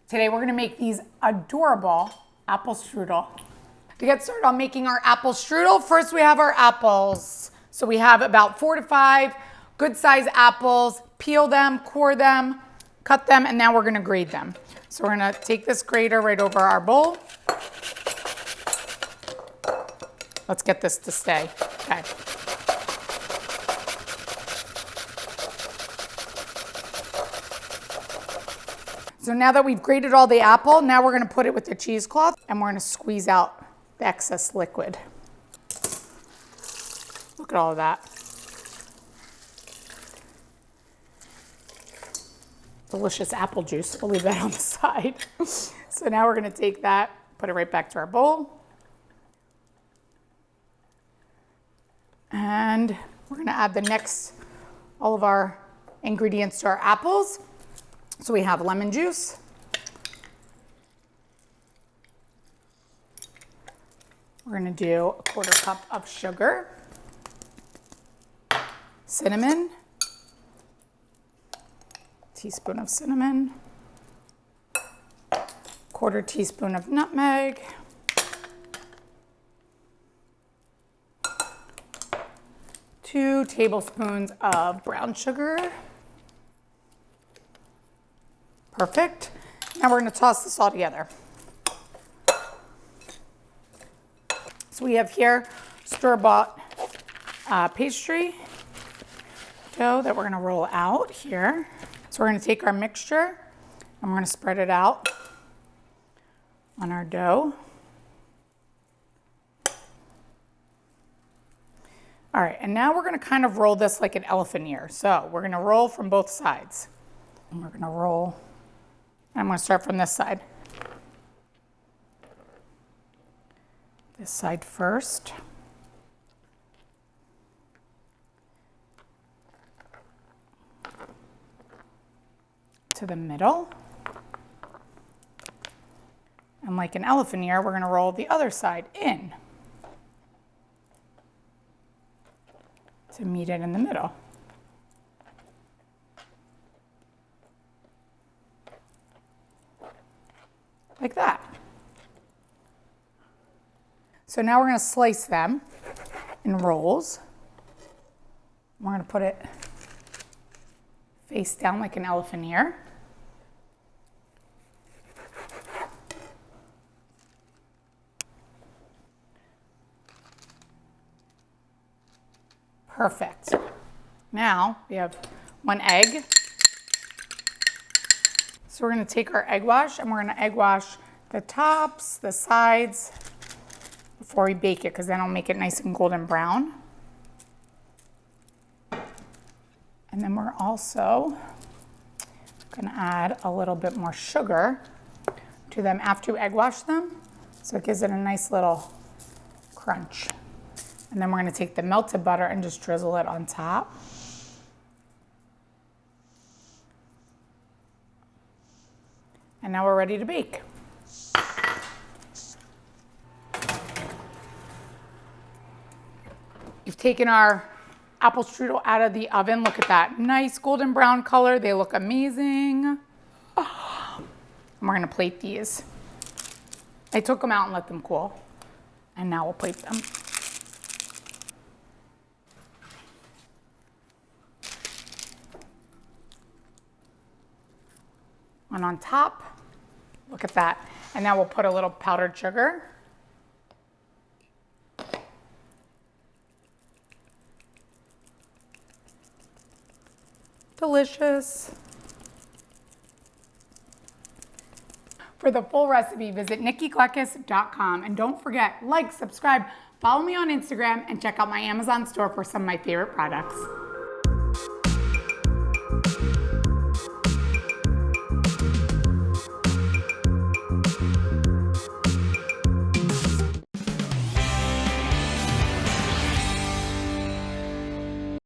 Today we're gonna make these adorable apple strudel. To get started on making our apple strudel, first we have our apples. So we have about 4 to 5 good size apples. Peel them, core them, cut them, and now we're gonna grate them. So we're gonna take this grater right over our bowl. Let's get this to stay. Okay. So now that we've grated all the apple, now we're gonna put it with the cheesecloth and we're gonna squeeze out the excess liquid. Look at all of that. Delicious apple juice. We'll leave that on the side. So now we're gonna take that, put it right back to our bowl. And we're gonna add all of our ingredients to our apples. So we have lemon juice, we're gonna do a 1/4 cup of sugar, cinnamon, teaspoon of cinnamon, 1/4 teaspoon of nutmeg, 2 tablespoons of brown sugar. Perfect. Now we're gonna toss this all together. So we have here store-bought pastry dough that we're gonna roll out here. So we're gonna take our mixture and we're gonna spread it out on our dough. All right, and now we're gonna kind of roll this like an elephant ear. So we're gonna roll from both sides. And we're gonna roll. I'm going to start from this side. This side first. To the middle. And like an elephant ear, we're going to roll the other side in to meet it in the middle. Like that. So now we're going to slice them in rolls. We're going to put it face down like an elephant ear. Perfect. Now we have 1 egg. So we're gonna take our egg wash and we're gonna egg wash the tops, the sides before we bake it, because then it'll make it nice and golden brown. And then we're also gonna add a little bit more sugar to them after you egg wash them. So it gives it a nice little crunch. And then we're gonna take the melted butter and just drizzle it on top. And now we're ready to bake. We've taken our apple strudel out of the oven. Look at that nice golden brown color. They look amazing. Oh. And we're gonna plate these. I took them out and let them cool. And now we'll plate them. And on top, look at that. And now we'll put a little powdered sugar. Delicious. For the full recipe, visit nikkikleckis.com. And don't forget, like, subscribe, follow me on Instagram, and check out my Amazon store for some of my favorite products.